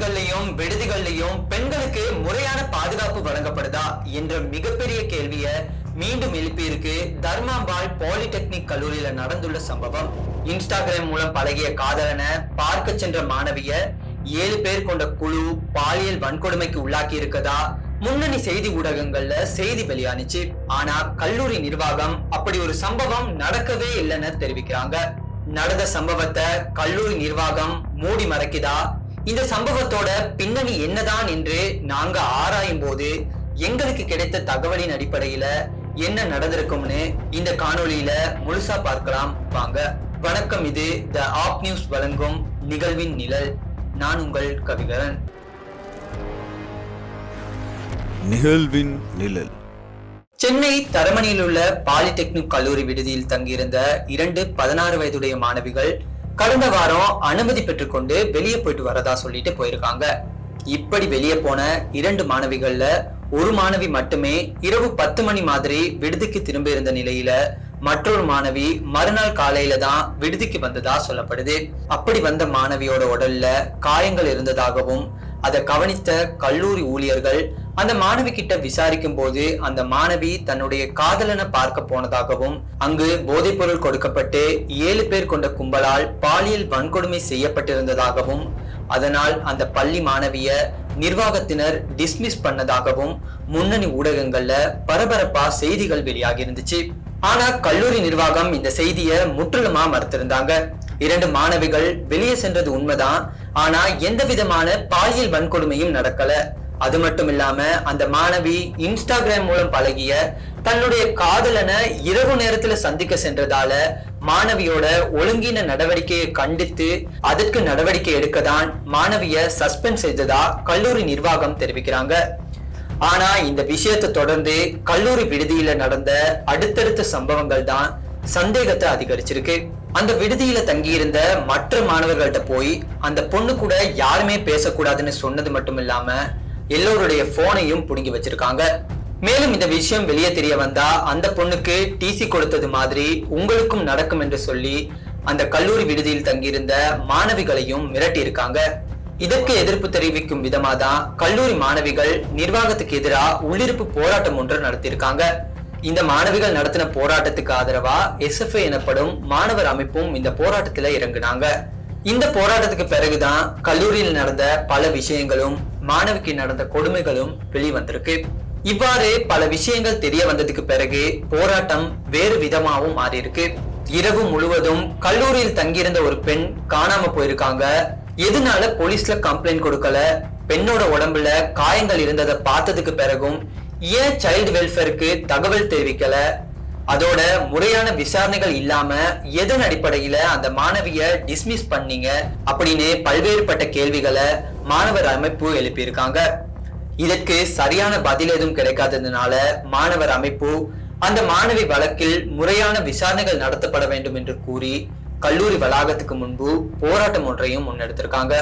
கல்லூரிகள்லயும் விடுதிகள்லயும் பெண்களுக்கு முறையான பாதுகாப்பு வழங்கப்படுதா என்ற மிகப்பெரிய கேள்வியை மீண்டும் எழுப்பியிருக்கு தர்மாம்பாள் பாலிடெக்னிக் கல்லூரியில நடந்துள்ள சம்பவம். இன்ஸ்டாகிராம் மூலம் பழகிய காதலனை பார்க்க சென்ற மாணவிய 7 பேர் கொண்ட குழு பாலியல் வன்கொடுமைக்கு உள்ளாக்கி இருக்கதா முன்னணி செய்தி ஊடகங்கள்ல செய்தி வெளியானிச்சு. ஆனா கல்லூரி நிர்வாகம் அப்படி ஒரு சம்பவம் நடக்கவே இல்லைன்னு தெரிவிக்கிறாங்க. நடந்த சம்பவத்தை கல்லூரி நிர்வாகம் மூடி மறைக்குதா? இந்த சம்பவத்தோட பின்னணி என்னதான் என்று நாங்க ஆராயும் போது எங்களுக்கு கிடைத்த தகவலின் அடிப்படையில என்ன நடந்திருக்கும்னு இந்த காணொளியில முழுசா பார்க்கலாம் வாங்க. வணக்கம், இது த ஆப் நியூஸ் வழங்கும் நிகழ்வின் நிழல். நான் உங்கள் கவிகரன். நிகழ்வின் நிழல். சென்னை தரமணியில் உள்ள பாலிடெக்னிக் கல்லூரி விடுதியில் தங்கியிருந்த 2 16 வயதுடைய மாணவிகள் கடந்த வாரம் அனுமதி பெற்றுக்கொண்டு வெளியே போயிட்டு வரதா சொல்லிட்டு போயிருக்காங்க. இப்படி வெளியே போன 2 மாணவிகள்ல ஒரு மாணவி மட்டுமே இரவு 10 மணி மாதிரி விடுதிக்கு திரும்ப இருந்த நிலையில மற்றொரு மாணவி மறுநாள் காலையில தான் விடுதிக்கு வந்ததா சொல்லப்படுது. அப்படி வந்த மாணவியோட உடல்ல காயங்கள் இருந்ததாகவும் அதை கவனித்த கல்லூரி ஊழியர்கள் அந்த மாணவி கிட்ட விசாரிக்கும் போது அந்த மாணவி தன்னுடைய காதலனை பார்க்க போனதாகவும் அங்கு போதைப் பொருள் கொடுக்கப்பட்டு 7 பேர் கொண்ட கும்பலால் பாலியல் வன்கொடுமை செய்யப்பட்டிருந்ததாகவும் அதனால் அந்த பள்ளி மாணவிய நிர்வாகத்தினர் டிஸ்மிஸ் பண்ணதாகவும் முன்னணி ஊடகங்கள்ல பரபரப்பா செய்திகள் வெளியாகி இருந்துச்சு. ஆனா கல்லூரி நிர்வாகம் இந்த செய்தியை முற்றிலுமா மறுத்திருந்தாங்க. 2 மாணவிகள் வெளியே சென்றது உண்மைதான், ஆனா எந்த விதமான பாலியல் வன்கொடுமையும் நடக்கல. அது மட்டும் இல்லாம அந்த மாணவி இன்ஸ்டாகிராம் மூலம் பழகிய தன்னுடைய காதலனை இரவு நேரத்துல சந்திக்க சென்றதால மாணவியோட ஒழுங்கீன நடவடிக்கையை கண்டித்து அதற்கு நடவடிக்கை எடுக்கதான் மாணவிய சஸ்பெண்ட் செய்ததா கல்லூரி நிர்வாகம் தெரிவிக்கிறாங்க. ஆனா இந்த விஷயத்தை தொடர்ந்து கல்லூரி விடுதியில நடந்த அடுத்தடுத்த சம்பவங்கள் தான் சந்தேகத்தை அதிகரிச்சிருக்கு. அந்த விடுதியில தங்கியிருந்த மற்ற மாணவர்கள்ட்ட போய் அந்த பொண்ணு கூட யாருமே பேசக்கூடாதுன்னு சொன்னது மட்டும் இல்லாம எல்லோருடைய போனையும் புடுங்கி வச்சிருக்காங்க. மேலும் இந்த விஷயம் வெளியே தெரிய வந்தா அந்த பொண்ணுக்கு டிசி கொடுத்தது மாதிரி உங்களுக்கும் நடக்கும் என்று சொல்லி அந்த கல்லூரி விடுதியில் தங்கியிருந்த மாணவிகளையும் மிரட்டி இருக்காங்க. இதற்கு எதிர்ப்பு தெரிவிக்கும் விதமா தான் கல்லூரி மாணவிகள் நிர்வாகத்துக்கு எதிராக உள்ளிருப்பு போராட்டம் ஒன்று நடத்தியிருக்காங்க. இந்த மாணவிகள் நடத்தின போராட்டத்துக்கு ஆதரவா SFI எனப்படும் மாணவர் அமைப்பும் இந்த போராட்டத்துல இறங்குனாங்க. இந்த போராட்டத்துக்கு பிறகுதான் கல்லூரியில் நடந்த பல விஷயங்களும் மாணவிக்கு நடந்த கொடுமைகளும் வெளிவந்திருக்கு. இவ்வாறு பல விஷயங்கள் தெரிய வந்ததுக்கு பிறகு போராட்டம் வேறு விதமாகவும் மாறி இருக்கு. இரவு முழுவதும் கல்லூரியில் தங்கியிருந்த ஒரு பெண் காணாம போயிருக்காங்க. எதனால போலீஸ்ல கம்ப்ளைண்ட் கொடுக்கல, பெண்ணோட உடம்புல காயங்கள் இருந்ததை பார்த்ததுக்கு பிறகும் ஏன் சைல்டு வெல்ஃபேருக்கு தகவல் தெரிவிக்கல, அதோட முறையான விசாரணைகள் இல்லாம எதன் அடிப்படையில அந்த மாணவிய டிஸ்மிஸ் பண்ணீங்க அப்படின்னு பல்வேறுபட்ட கேள்விகளை மாணவர் அமைப்பு எழுப்பியிருக்காங்க. இதற்கு சரியான பதில் எதுவும் கிடைக்காததுனால மாணவர் அமைப்பு அந்த மாணவி வழக்கில் முறையான விசாரணைகள் நடத்தப்பட வேண்டும் என்று கூறி கல்லூரி வளாகத்துக்கு முன்பு போராட்டம் ஒன்றையும் முன்னெடுத்திருக்காங்க.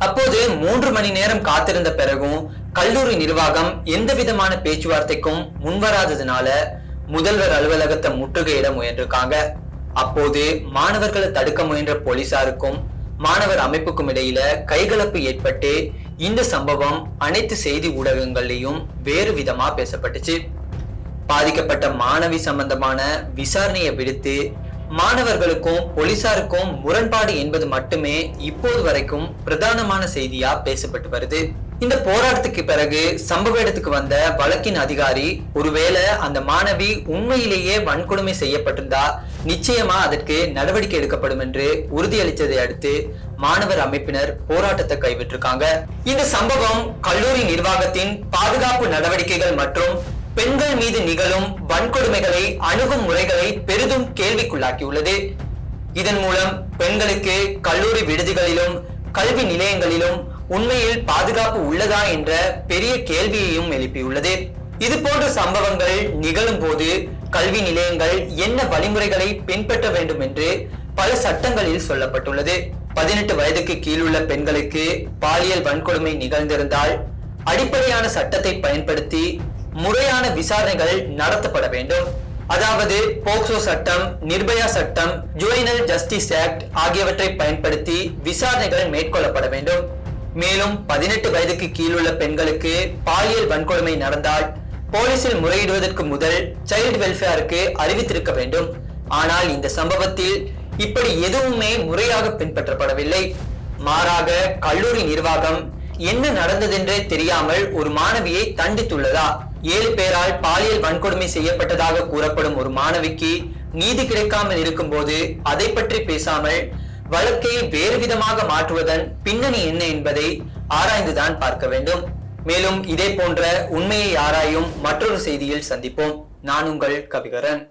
அப்போது 3 மணி நேரம் காத்திருந்த பிறகும் கல்லூரி நிர்வாகம் எந்த விதமான பேச்சுவார்த்தைக்கும் முன்வராததுனால முதல்வர் அலுவலகத்தை முற்றுகையிட முயன்றிருக்காங்க. அப்போது மாணவர்களை தடுக்க முயன்ற போலீசாருக்கும் மாணவர் அமைப்புக்கும் இடையில கைகலப்பு ஏற்பட்டு இந்த சம்பவம் அனைத்து செய்தி ஊடகங்கள்லயும் வேறு விதமா பேசப்பட்டுச்சு. பாதிக்கப்பட்ட மாணவி சம்பந்தமான விசாரணையை விடுத்து மாணவர்களுக்கும் போலீசாருக்கும் முரண்பாடு என்பது மட்டுமே இப்போது வரைக்கும் பிரதானமான செய்தியா பேசப்பட்டு வருது. இந்த போராட்டத்துக்கு பிறகு சம்பவ இடத்துக்கு வந்த வழக்கின் அதிகாரி ஒருவேளை அந்த மாணவி உண்மையிலேயே வன்கொடுமை செய்யப்பட்டிருந்தா நிச்சயமா அதற்கு நடவடிக்கை எடுக்கப்படும் என்று உறுதியளித்ததை அடுத்து மாணவர் அமைப்பினர் போராட்டத்தை கைவிட்டிருக்காங்க. இந்த சம்பவம் கல்லூரி நிர்வாகத்தின் பாதுகாப்பு நடவடிக்கைகள் மற்றும் பெண்கள் மீது நிகழும் வன்கொடுமைகளை அணுகும் முறைகளை பெரிதும் கேள்விக்குள்ளாக்கியுள்ளது. இதன் மூலம் பெண்களுக்கு கல்லூரி விடுதிகளிலும் கல்வி நிலையங்களிலும் உண்மையில் பாதுகாப்பு உள்ளதா என்ற பெரிய கேள்வியையும் எழுப்பியுள்ளது. இது போன்ற சம்பவங்கள் நிகழும் போது கல்வி நிலையங்கள் என்ன வழிமுறைகளை பின்பற்ற வேண்டும் என்று பல சட்டங்களில் சொல்லப்பட்டுள்ளது. 18 வயதுக்கு கீழுள்ள பெண்களுக்கு பாலியல் வன்கொடுமை நிகழ்ந்திருந்தால் அடிப்படையான சட்டத்தை பயன்படுத்தி முறையான விசாரணைகள் நடத்தப்பட வேண்டும். அதாவது போக்சோ சட்டம், நிர்பயா சட்டம், ஜுவைனல் ஜஸ்டிஸ் ஆக்ட் ஆகியவற்றை பயன்படுத்தி விசாரணைகள் மேற்கொள்ளப்பட வேண்டும். மேலும் 18 வயதுக்கு கீழுள்ள பெண்களுக்கு பாலியல் வன்கொடுமை நடந்தால் போலீசில் முறையிடுவதற்கு முதல் சைல்டு வெல்ஃபேருக்கு அறிவித்திருக்க வேண்டும். ஆனால் இந்த சம்பவத்தில் இப்படி எதுவுமே முறையாக பின்பற்றப்படவில்லை. மாறாக கல்லூரி நிர்வாகம் என்ன நடந்ததென்றே தெரியாமல் ஒரு மாணவியை தண்டித்துள்ளதா? 7 பேரால் பாலியல் வன்கொடுமை செய்யப்பட்டதாக கூறப்படும் ஒரு மாணவிக்கு நீதி கிடைக்காமல் இருக்கும் போது அதை பற்றி பேசாமல் வழக்கை வேறு விதமாக மாற்றுவதன் பின்னணி என்ன என்பதை ஆராய்ந்துதான் பார்க்க வேண்டும். மேலும் இதே போன்ற உண்மையை ஆராயும் மற்றொரு செய்தியில் சந்திப்போம். நான் உங்கள் கவிகரன்.